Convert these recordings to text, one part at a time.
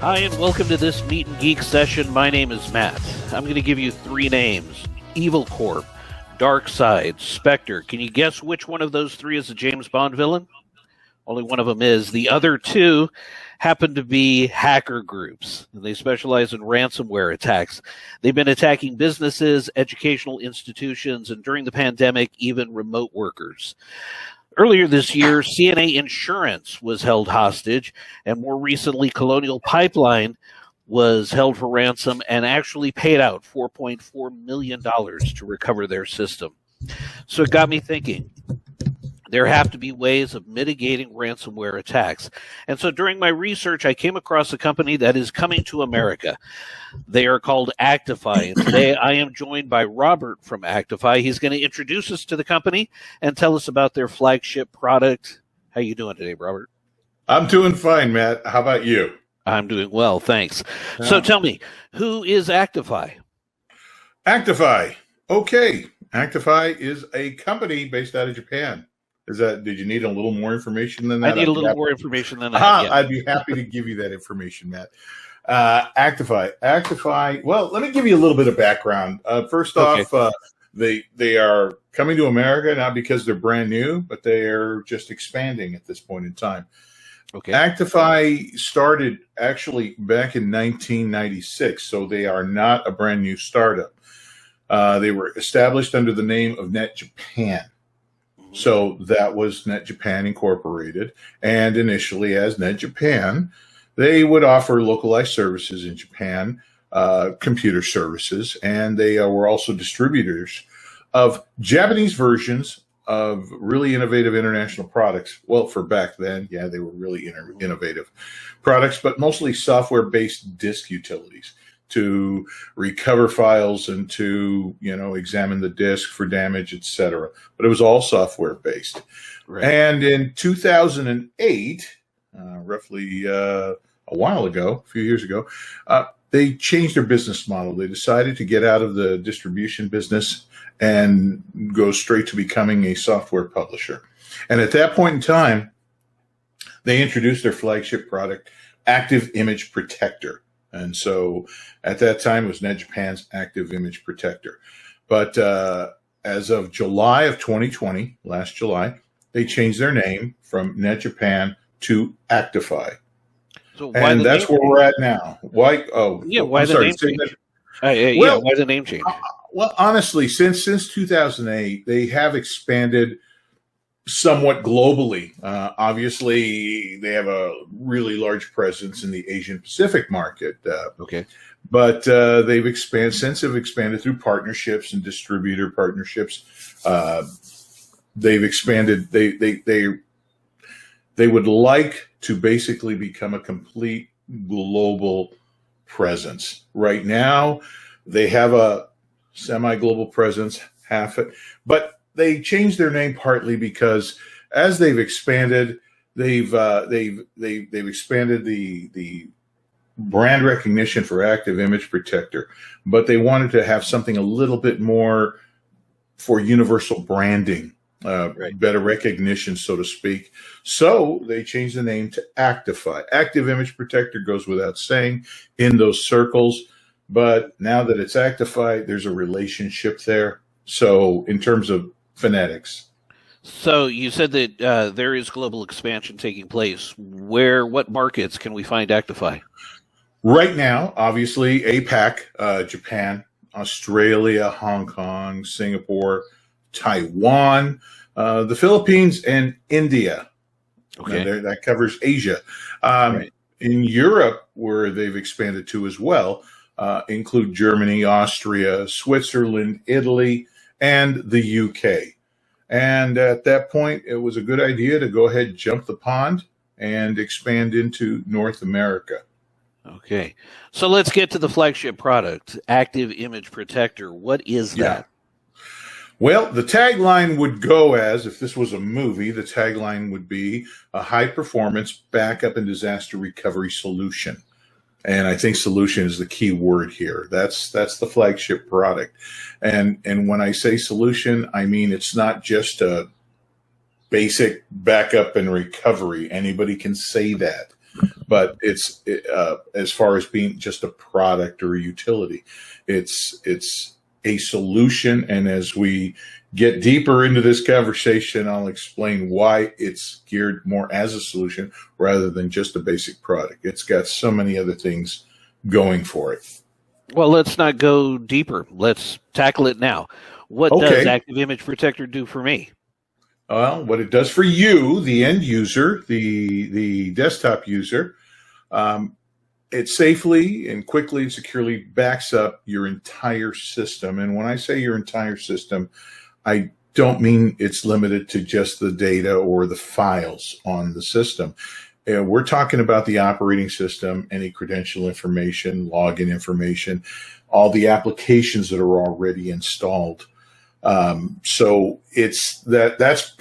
Hi, and welcome to this Meet and Geek session. My name is Matt. I'm going to give you three names: Evil Corp, Dark Side, Spectre. Can you guess which one of those three is a James Bond villain? Only one of them is. The other two happen to be hacker groups, and they specialize in ransomware attacks. They've been attacking businesses, educational institutions, and during the pandemic, even remote workers. Earlier this year, CNA Insurance was held hostage, and more recently, Colonial Pipeline was held for ransom and actually paid out $4.4 million to recover their system. So it got me thinking. There have to be ways of mitigating ransomware attacks. And so during my research, I came across a company that is coming to America. They are called Actiphy. And today I am joined by Robert from Actiphy. He's going to introduce us to the company and tell us about their flagship product. How you doing today, Robert? I'm doing fine, Matt. How about you? I'm doing well, thanks. So tell me, who is Actiphy? Actiphy. Okay. Actiphy is a company based out of Japan. Did you need a little more information than that? I need a little more information than that. Yeah. I'd be happy to give you that information, Matt. Actiphy. Well, let me give you a little bit of background. First off, they are coming to America not because they're brand new, but they are just expanding at this point in time. Okay. Actiphy started actually back in 1996, so they are not a brand new startup. They were established under the name of Net Japan. So that was Net Japan Incorporated. And initially as Net Japan, they would offer localized services in Japan, computer services, and they were also distributors of Japanese versions of really innovative international products. Well, for back then, yeah, they were really innovative products, but mostly software-based disk utilities to recover files and to, examine the disk for damage, etc. But it was all software based. Right. And in 2008, roughly a while ago, a few years ago, they changed their business model. They decided to get out of the distribution business and go straight to becoming a software publisher. And at that point in time, they introduced their flagship product, ActiveImage Protector. And so at that time, it was Net Japan's ActiveImage Protector. But as of July of 2020, last July, they changed their name from Net Japan to Actiphy. So and that's where we're at now. Why? Oh, yeah. Why the name change? Why the name change? Well, honestly, since 2008, they have expanded somewhat globally. Obviously, they have a really large presence in the Asian Pacific market. But they've expanded through partnerships and distributor partnerships. They've expanded. They would like to basically become a complete global presence. Right now, they have a semi-global presence, half it, but they changed their name partly because as they've expanded, they've expanded the brand recognition for ActiveImage Protector, but they wanted to have something a little bit more for universal branding, better recognition, so to speak. So they changed the name to Actiphy. ActiveImage Protector goes without saying in those circles, but now that it's Actiphy, there's a relationship there. So in terms of phonetics. So you said that there is global expansion taking place. What markets can we find Actiphy? Right now, obviously, APAC, Japan, Australia, Hong Kong, Singapore, Taiwan, the Philippines, and India. Okay. That covers Asia. In Europe, where they've expanded to as well, include Germany, Austria, Switzerland, Italy, and the UK. And at that point, it was a good idea to go ahead, jump the pond, and expand into North America. Okay. So let's get to the flagship product, ActiveImage Protector. What is that? Well, the tagline would go as, if this was a movie, the tagline would be a high-performance backup and disaster recovery solution. And I think solution is the key word here. That's the flagship product. And when I say solution, I mean it's not just a basic backup and recovery. Anybody can say that. but it's as far as being just a product or a utility, it's a solution. And as we get deeper into this conversation, I'll explain why it's geared more as a solution rather than just a basic product. It's got so many other things going for it. Well, let's not go deeper. Let's tackle it now. What does ActiveImage Protector do for me? Well, what it does for you, the end user, the desktop user, it safely and quickly and securely backs up your entire system. And when I say your entire system, I don't mean it's limited to just the data or the files on the system. We're talking about the operating system, any credential information, login information, all the applications that are already installed. So it's that's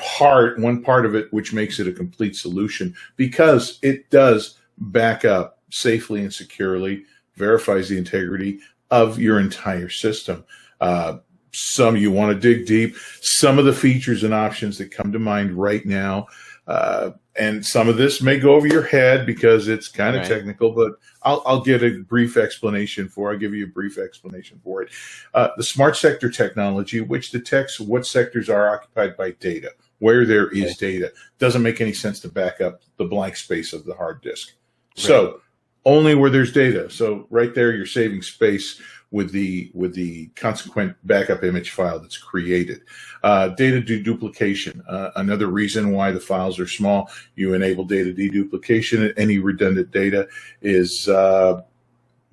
one part of it, which makes it a complete solution because it does back up safely and securely, verifies the integrity of your entire system. Some you want to dig deep, some of the features and options that come to mind right now. And some of this may go over your head because it's kind of technical, but I'll give a brief explanation for it. I'll give you a brief explanation for it. The smart sector technology, which detects what sectors are occupied by data, where there is data. Doesn't make any sense to back up the blank space of the hard disk. So only where there's data. So right there, you're saving space with the consequent backup image file that's created. Data deduplication, another reason why the files are small. You enable data deduplication. Any redundant data is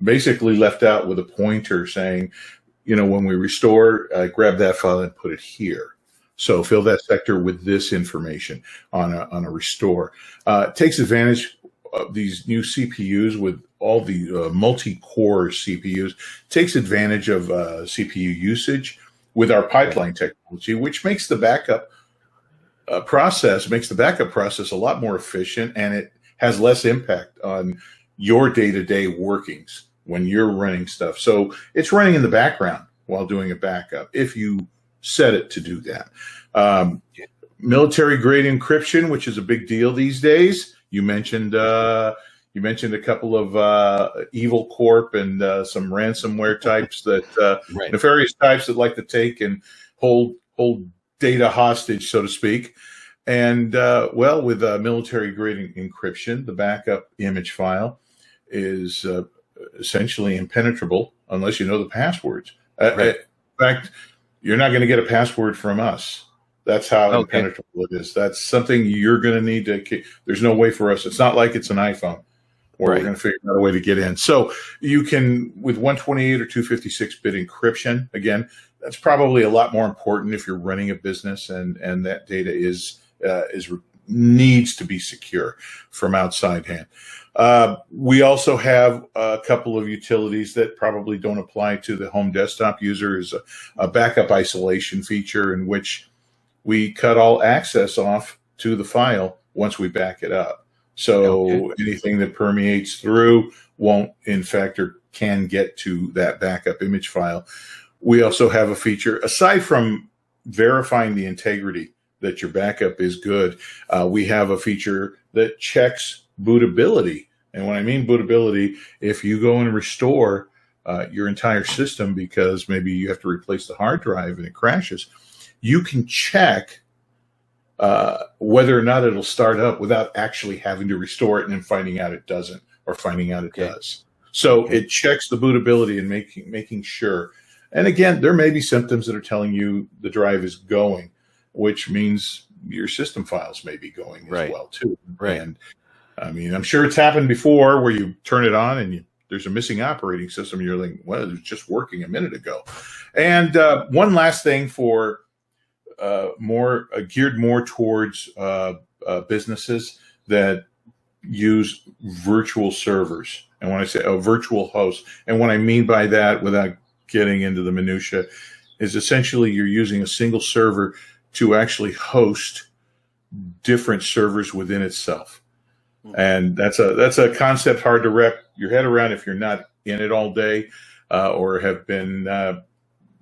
basically left out with a pointer saying, when we restore, grab that file and put it here. So fill that sector with this information on a restore. Takes advantage of these new CPUs with all the multi-core CPUs, takes advantage of CPU usage with our pipeline technology, which makes the backup process a lot more efficient, and it has less impact on your day-to-day workings when you're running stuff. So it's running in the background while doing a backup if you set it to do that. Military-grade encryption, which is a big deal these days. You mentioned a couple of evil corp and some ransomware types that nefarious types that like to take and hold data hostage, so to speak. And with military grade encryption, the backup image file is essentially impenetrable unless you know the passwords. In fact, you're not going to get a password from us. That's how impenetrable it is. That's something you're going to need to. There's no way for us. It's not like it's an iPhone where we're going to figure out a way to get in. So you can, with 128 or 256-bit encryption, again, that's probably a lot more important if you're running a business and that data needs to be secure from outside hand. We also have a couple of utilities that probably don't apply to the home desktop user. Is a backup isolation feature in which we cut all access off to the file once we back it up. So anything that permeates through won't infect or can get to that backup image file. We also have a feature, aside from verifying the integrity that your backup is good, we have a feature that checks bootability. And when I mean bootability, if you go and restore your entire system because maybe you have to replace the hard drive and it crashes, you can check whether or not it'll start up without actually having to restore it and then finding out it doesn't or finding out it does. So it checks the bootability and making sure. And again, there may be symptoms that are telling you the drive is going, which means your system files may be going as well too. And I mean, I'm sure it's happened before where you turn it on and there's a missing operating system. You're like, well, it was just working a minute ago. And one last thing for geared more towards businesses that use virtual servers. And when I say a virtual host, and what I mean by that, without getting into the minutia, is essentially you're using a single server to actually host different servers within itself. And that's a concept hard to wrap your head around if you're not in it all day or have been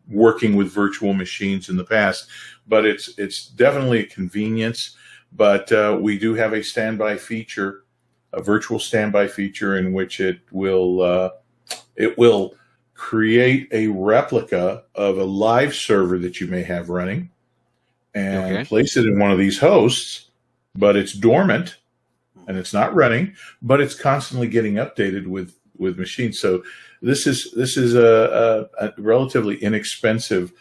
working with virtual machines in the past. But it's definitely a convenience. But we do have a standby feature a virtual standby feature in which it will create a replica of a live server that you may have running and place it in one of these hosts, but it's dormant and it's not running, but it's constantly getting updated with machines. So this is a relatively inexpensive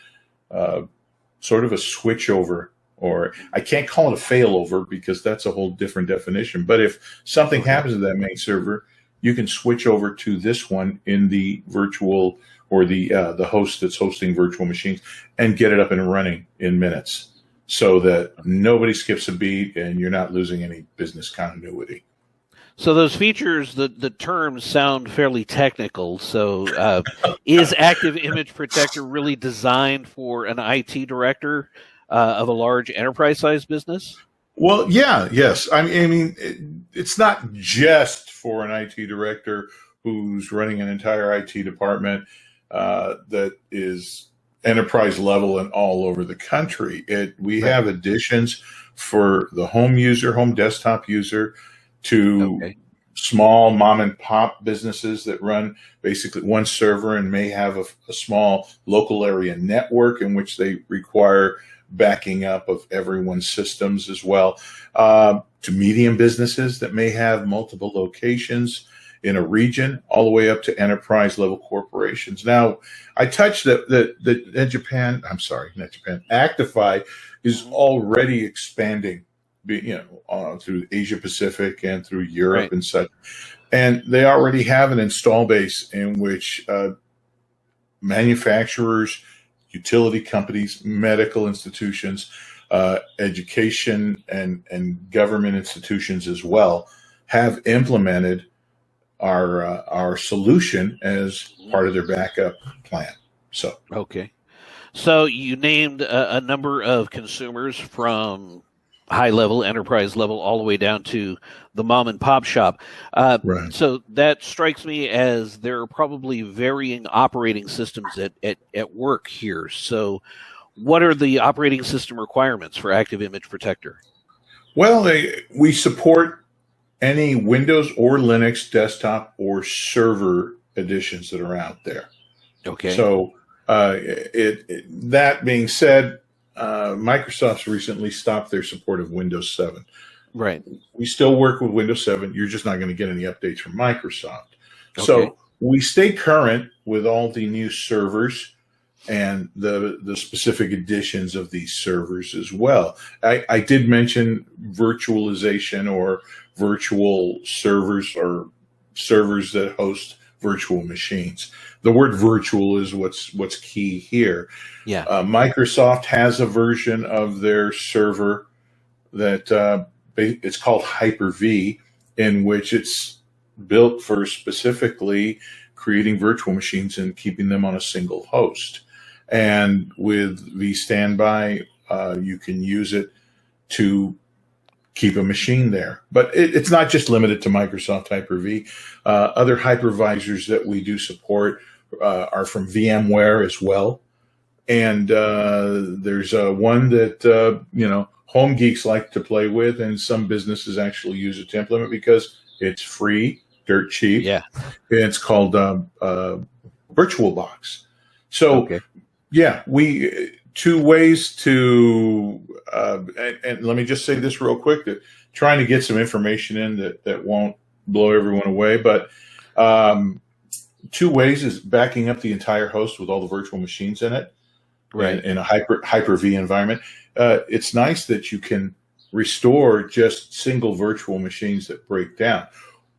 sort of a switchover, or I can't call it a failover because that's a whole different definition. But if something happens to that main server, you can switch over to this one in the virtual or the host that's hosting virtual machines and get it up and running in minutes, so that nobody skips a beat and you're not losing any business continuity. So those features, the terms sound fairly technical. So is ActiveImage Protector really designed for an IT director of a large enterprise-sized business? Well, yes. I mean, it's not just for an IT director who's running an entire IT department that is enterprise level and all over the country. We have additions for the home user, home desktop user, to small mom and pop businesses that run basically one server and may have a small local area network in which they require backing up of everyone's systems as well, to medium businesses that may have multiple locations in a region, all the way up to enterprise level corporations. Now, I touched that Actiphy is already expanding, through Asia Pacific and through Europe and such. And they already have an install base in which manufacturers, utility companies, medical institutions, education and government institutions as well have implemented our solution as part of their backup plan. So so you named a number of consumers from high level, enterprise level, all the way down to the mom and pop shop. So that strikes me as there are probably varying operating systems at work here. So what are the operating system requirements for ActiveImage Protector? Well, we support any Windows or Linux desktop or server editions that are out there. So that being said, Microsoft's recently stopped their support of Windows 7. We still work with Windows 7. You're just not going to get any updates from Microsoft. So we stay current with all the new servers and the specific editions of these servers as well. I did mention virtualization or virtual servers or servers that host virtual machines. The word virtual is what's key here. Microsoft has a version of their server that it's called Hyper-V, in which it's built for specifically creating virtual machines and keeping them on a single host. And with vStandby, you can use it to keep a machine there. But it's not just limited to Microsoft Hyper-V. Other hypervisors that we do support are from VMware as well. And there's one that, home geeks like to play with, and some businesses actually use it to implement because it's free, dirt cheap. It's called VirtualBox. So, two ways to, and let me just say this real quick, that trying to get some information in that won't blow everyone away, but two ways is backing up the entire host with all the virtual machines in it, in a Hyper-V environment. It's nice that you can restore just single virtual machines that break down.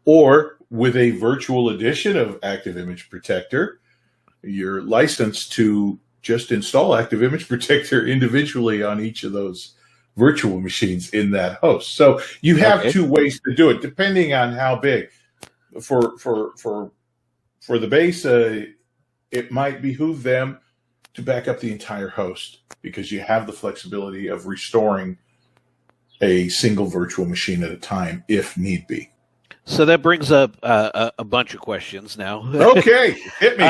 Or with a virtual edition of ActiveImage Protector, you're licensed to just install ActiveImage Protector individually on each of those virtual machines in that host. So you have two ways to do it, depending on how big. For the base, it might behoove them to back up the entire host because you have the flexibility of restoring a single virtual machine at a time if need be. So that brings up a bunch of questions now. Okay, hit me.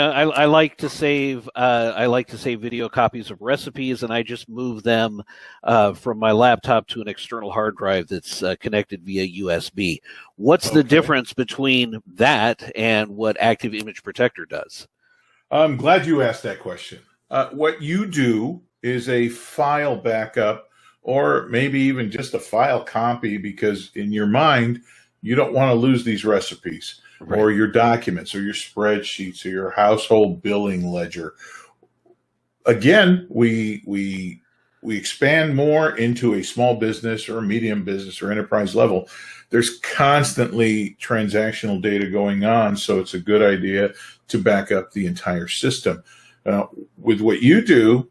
I like to save video copies of recipes, and I just move them from my laptop to an external hard drive that's connected via USB. What's the difference between that and what ActiveImage Protector does? I'm glad you asked that question. What you do is a file backup, or maybe even just a file copy, because in your mind, you don't want to lose these recipes, right, or your documents or your spreadsheets or your household billing ledger. Again, we expand more into a small business or a medium business or enterprise level. There's constantly transactional data going on, so it's a good idea to back up the entire system. With what you do,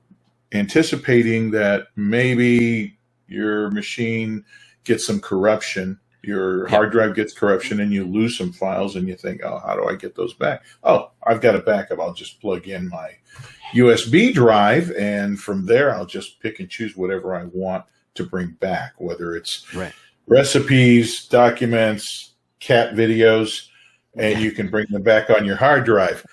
anticipating that maybe your machine gets some corruption, your hard drive gets corruption, and you lose some files, and you think, oh, how do I get those back? Oh, I've got a backup. I'll just plug in my USB drive, and from there, I'll just pick and choose whatever I want to bring back, whether it's recipes, documents, cat videos, and you can bring them back on your hard drive.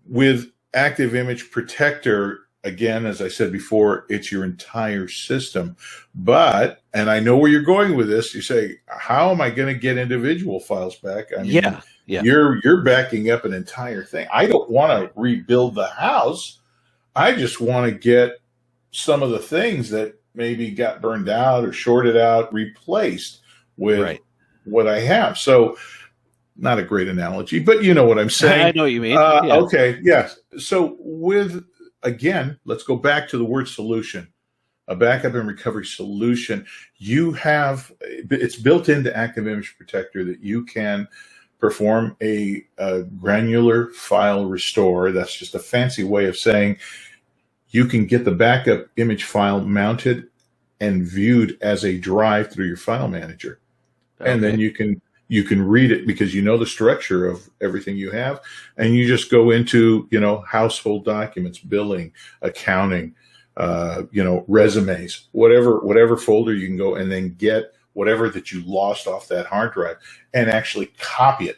With ActiveImage Protector, again, as I said before, it's your entire system. But, and I know where you're going with this, you say, how am I going to get individual files back? I mean, you're backing up an entire thing. I don't want to rebuild the house. I just want to get some of the things that maybe got burned out or shorted out replaced with what I have. So, not a great analogy, but you know what I'm saying. I know what you mean. Okay, yes. So again, let's go back to the word solution. A backup and recovery solution. It's built into ActiveImage Protector that you can perform a granular file restore. That's just a fancy way of saying you can get the backup image file mounted and viewed as a drive through your file manager. And then you can read it because you know the structure of everything you have, and you just go into, household documents, billing, accounting, resumes, whatever folder you can go and then get whatever that you lost off that hard drive and actually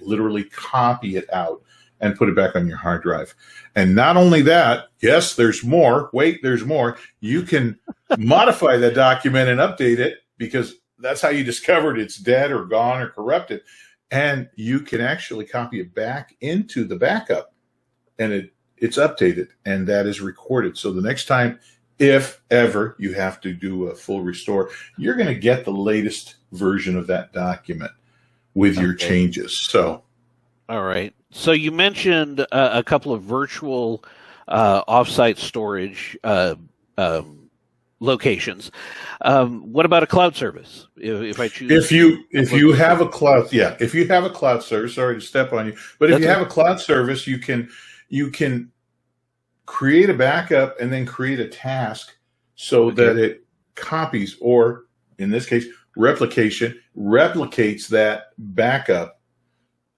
literally copy it out and put it back on your hard drive. And not only that, yes, there's more. Wait, there's more. You can modify that document and update it because that's how you discovered it's dead or gone or corrupted. And you can actually copy it back into the backup, and it's updated, and that is recorded. So the next time, if ever you have to do a full restore, you're going to get the latest version of that document with your changes. So, all right. So you mentioned a couple of virtual offsite storage locations. What about a cloud service? If I choose, if you have a cloud service, sorry to step on you, but if you have a cloud service, you can create a backup and then create a task so that it copies, or in this case, replicates that backup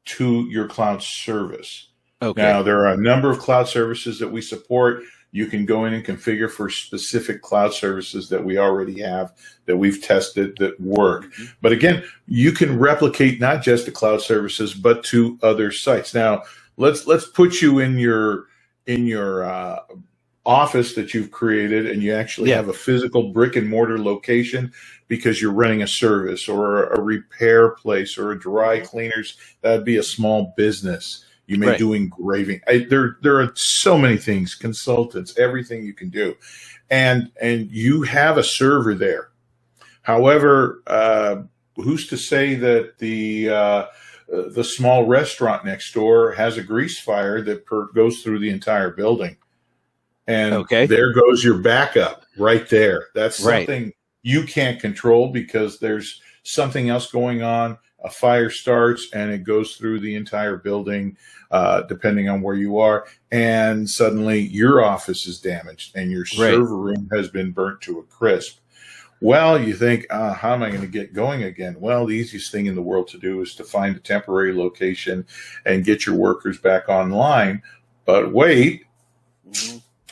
to your cloud service. Okay. Now, there are a number of cloud services that we support. You can go in and configure for specific cloud services that we already have, that we've tested, that work. Mm-hmm. But again, you can replicate not just the cloud services, but to other sites. Now, let's put you in your office that you've created, and you actually have a physical brick and mortar location because you're running a service or a repair place or a dry cleaners. That'd be a small business. You may do engraving. There are so many things, consultants, everything you can do. And you have a server there. However, who's to say that the small restaurant next door has a grease fire that goes through the entire building? And there goes your backup right there. That's something you can't control because there's something else going on. A fire starts and it goes through the entire building, depending on where you are. And suddenly your office is damaged and your server room has been burnt to a crisp. Well, you think, how am I going to get going again? Well, the easiest thing in the world to do is to find a temporary location and get your workers back online. But wait,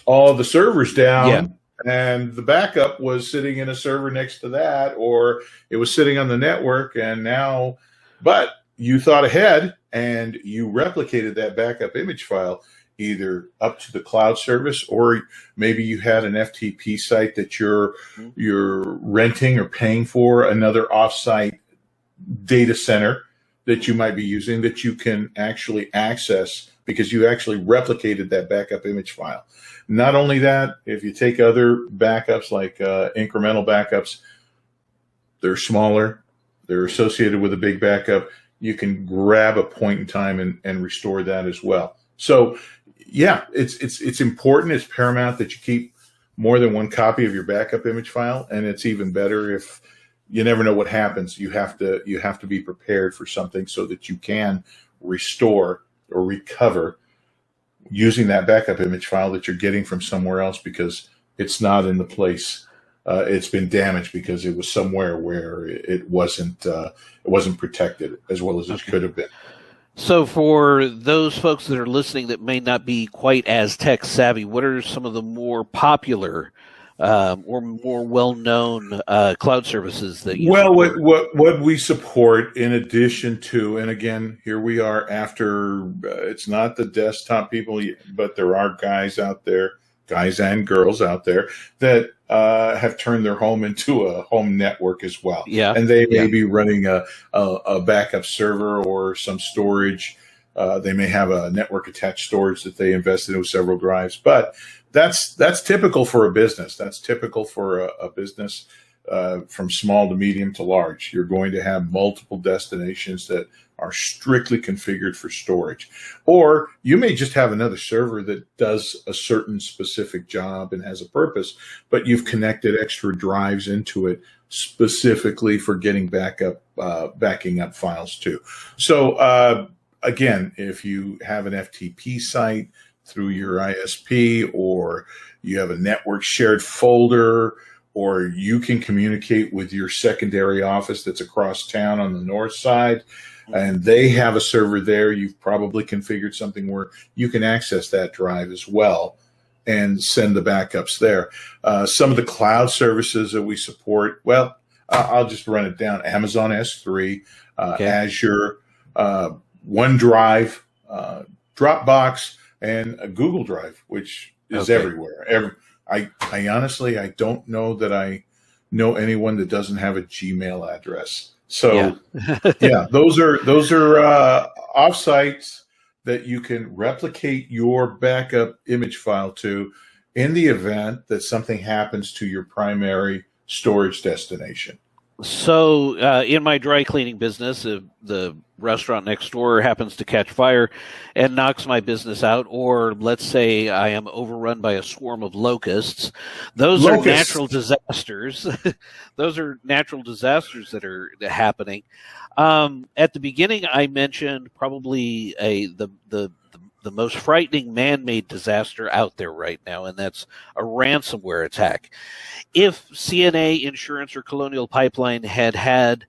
all the servers down and the backup was sitting in a server next to that, or it was sitting on the network, and now, but you thought ahead and you replicated that backup image file either up to the cloud service, or maybe you had an FTP site that you're renting or paying for another offsite data center that you might be using that you can actually access because you actually replicated that backup image file. Not only that, if you take other backups like incremental backups, they're smaller, they're associated with a big backup. You can grab a point in time and restore that as well. So yeah, it's important. It's paramount that you keep more than one copy of your backup image file, and it's even better if you never know what happens. You have to be prepared for something so that you can restore or recover using that backup image file that you're getting from somewhere else because it's not in the place. It's been damaged because it was somewhere where it wasn't protected as well as it could have been. So for those folks that are listening that may not be quite as tech savvy, what are some of the more popular or more well-known cloud services that you support? What we support in addition to, and again, here we are after, it's not the desktop people, but there are guys out there, guys and girls out there that have turned their home into a home network as well. Yeah. And they may be running a backup server or some storage. They may have a network attached storage that they invested in with several drives, but that's typical for a business. That's typical for a business from small to medium to large. You're going to have multiple destinations that are strictly configured for storage. Or you may just have another server that does a certain specific job and has a purpose, but you've connected extra drives into it specifically for getting backing up files too. So again, if you have an FTP site through your ISP, or you have a network shared folder, or you can communicate with your secondary office that's across town on the north side, and they have a server there, you've probably configured something where you can access that drive as well and send the backups there. Some of the cloud services that we support, well, I'll just run it down. Amazon S3, Azure, OneDrive, Dropbox, and a Google Drive, which is everywhere. I honestly, I don't know that I know anyone that doesn't have a Gmail address. So yeah, those are offsites that you can replicate your backup image file to in the event that something happens to your primary storage destination. So in my dry cleaning business, if the restaurant next door happens to catch fire and knocks my business out, or let's say I am overrun by a swarm of locusts, those are natural disasters. Those are natural disasters that are happening. At the beginning, I mentioned probably the most frightening man-made disaster out there right now, and that's a ransomware attack. If CNA Insurance or Colonial Pipeline had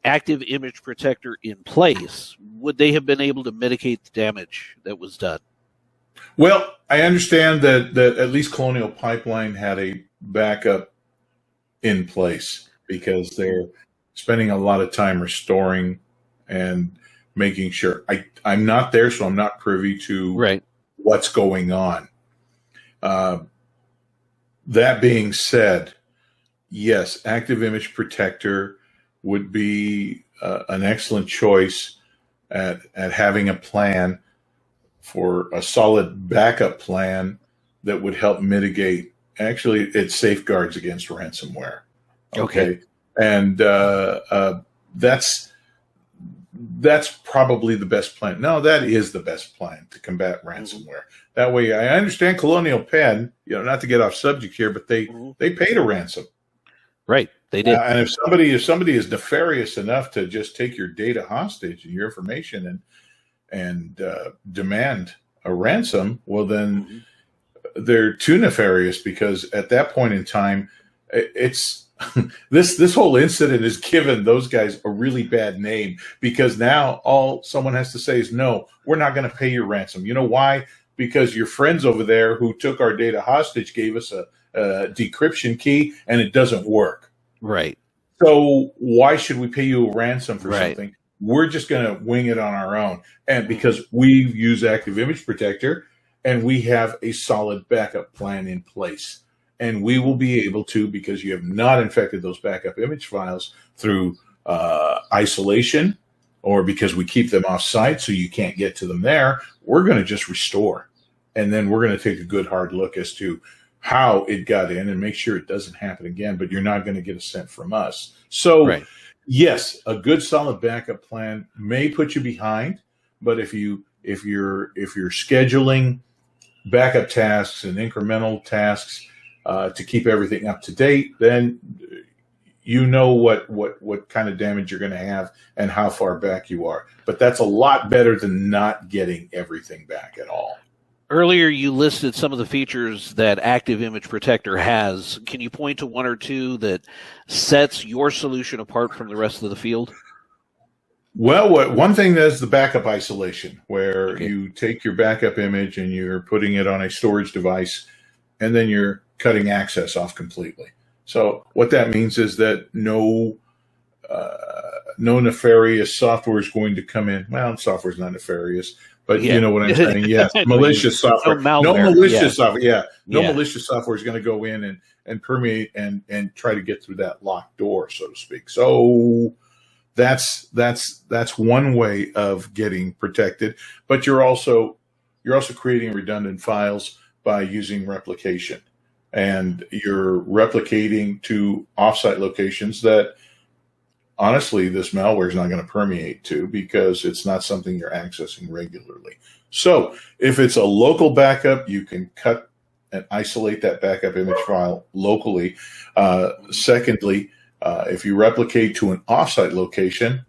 ActiveImage Protector in place, would they have been able to mitigate the damage that was done? Well, I understand that at least Colonial Pipeline had a backup in place because they're spending a lot of time restoring and making sure. I'm not there, so I'm not privy to what's going on. That being said, yes, ActiveImage Protector would be an excellent choice at having a plan for a solid backup plan that would help mitigate. Actually, it safeguards against ransomware. Okay. And that's probably the best plan. No, that is the best plan to combat ransomware. That way, I understand Colonial Penn, not to get off subject here, but they paid a ransom. Right, they did. And if somebody is nefarious enough to just take your data hostage and your information and demand a ransom, well, then they're too nefarious, because at that point in time, it's this whole incident has given those guys a really bad name, because now all someone has to say is, no, we're not going to pay your ransom. You know why? because your friends over there who took our data hostage gave us a decryption key and it doesn't work. Right. So why should we pay you a ransom for something? We're just going to wing it on our own. And because we use ActiveImage Protector and we have a solid backup plan in place. And we will be able to, because you have not infected those backup image files through isolation, or because we keep them off site so you can't get to them there, we're going to just restore. And then we're going to take a good hard look as to how it got in and make sure it doesn't happen again, but you're not going to get a cent from us. So yes, a good solid backup plan may put you behind, but if you're scheduling backup tasks and incremental tasks to keep everything up to date, then you know what kind of damage you're going to have and how far back you are. But that's a lot better than not getting everything back at all. Earlier, you listed some of the features that ActiveImage Protector has. Can you point to one or two that sets your solution apart from the rest of the field? Well, one thing is the backup isolation, where you take your backup image and you're putting it on a storage device, and then you're cutting access off completely. So what that means is that no nefarious software is going to come in. Well, software is not nefarious, but you know what I'm saying. Yes, malicious software. No malicious software. Yeah, malicious software is going to go in and permeate and try to get through that locked door, so to speak. So that's one way of getting protected. But you're also creating redundant files by using replication. And you're replicating to offsite locations that, honestly, this malware is not going to permeate to, because it's not something you're accessing regularly. So if it's a local backup, you can cut and isolate that backup image file locally. Secondly, if you replicate to an offsite location,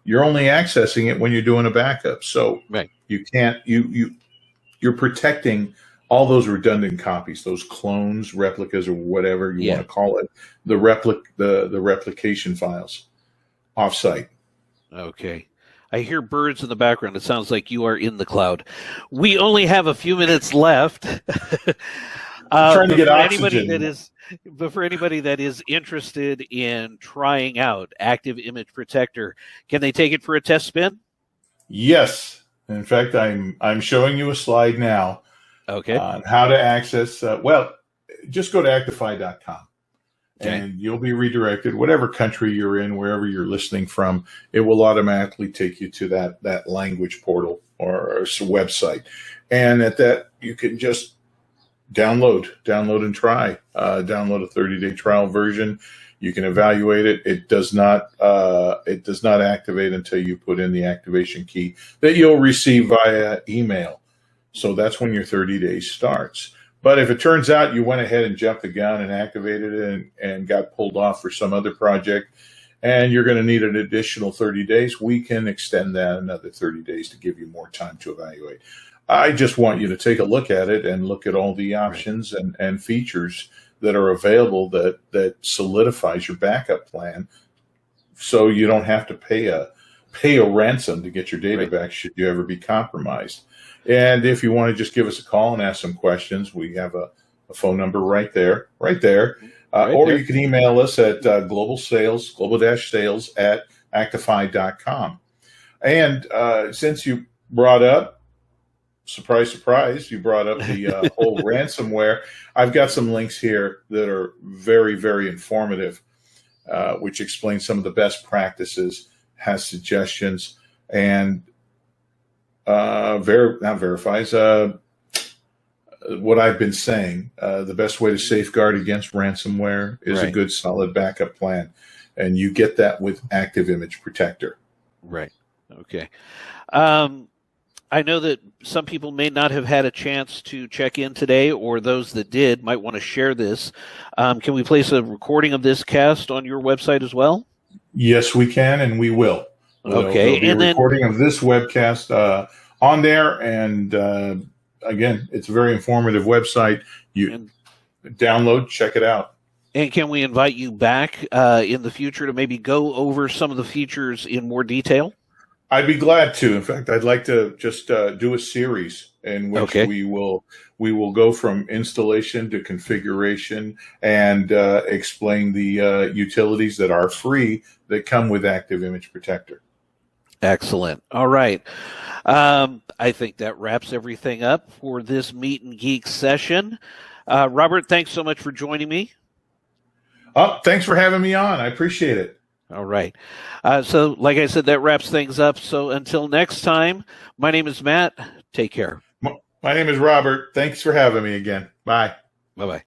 you're only accessing it when you're doing a backup. So you can't, you're protecting all those redundant copies, those clones, replicas, or whatever you want to call it, the replication files offsite. Okay. I hear birds in the background. It sounds like you are in the cloud. We only have a few minutes left. Trying to get oxygen. But for anybody that is interested in trying out ActiveImage Protector, can they take it for a test spin? Yes. In fact, I'm showing you a slide now. On how to access, just go to Actiphy.com and you'll be redirected. Whatever country you're in, wherever you're listening from, it will automatically take you to that language portal or website. And at that, you can just download and try. Download a 30-day trial version. You can evaluate it. It does not activate until you put in the activation key that you'll receive via email. So that's when your 30 days starts. But if it turns out you went ahead and jumped the gun and activated it and got pulled off for some other project, and you're going to need an additional 30 days, we can extend that another 30 days to give you more time to evaluate. I just want you to take a look at it and look at all the options and features that are available that solidifies your backup plan, so you don't have to pay a ransom to get your data back should you ever be compromised. And if you want to just give us a call and ask some questions, we have a phone number right there. Or you can email us at global-sales at Actiphy.com. And since you brought up, surprise, surprise, you brought up the whole ransomware, I've got some links here that are very, very informative, which explain some of the best practices, has suggestions, and verifies what I've been saying. The best way to safeguard against ransomware is a good, solid backup plan, and you get that with ActiveImage Protector. Right. Okay. I know that some people may not have had a chance to check in today, or those that did might want to share this. Can we place a recording of this cast on your website as well? Yes, we can, and we will. Okay. There'll be a recording of this webcast on there, and again, it's a very informative website. You download, check it out. And can we invite you back in the future to maybe go over some of the features in more detail? I'd be glad to. In fact, I'd like to just do a series in which we will go from installation to configuration and explain the utilities that are free that come with ActiveImage Protector. Excellent. All right. I think that wraps everything up for this Meet and Geek session. Robert, thanks so much for joining me. Thanks for having me on. I appreciate it. All right. So, like I said, that wraps things up. So until next time, my name is Matt. Take care. My name is Robert. Thanks for having me again. Bye. Bye-bye.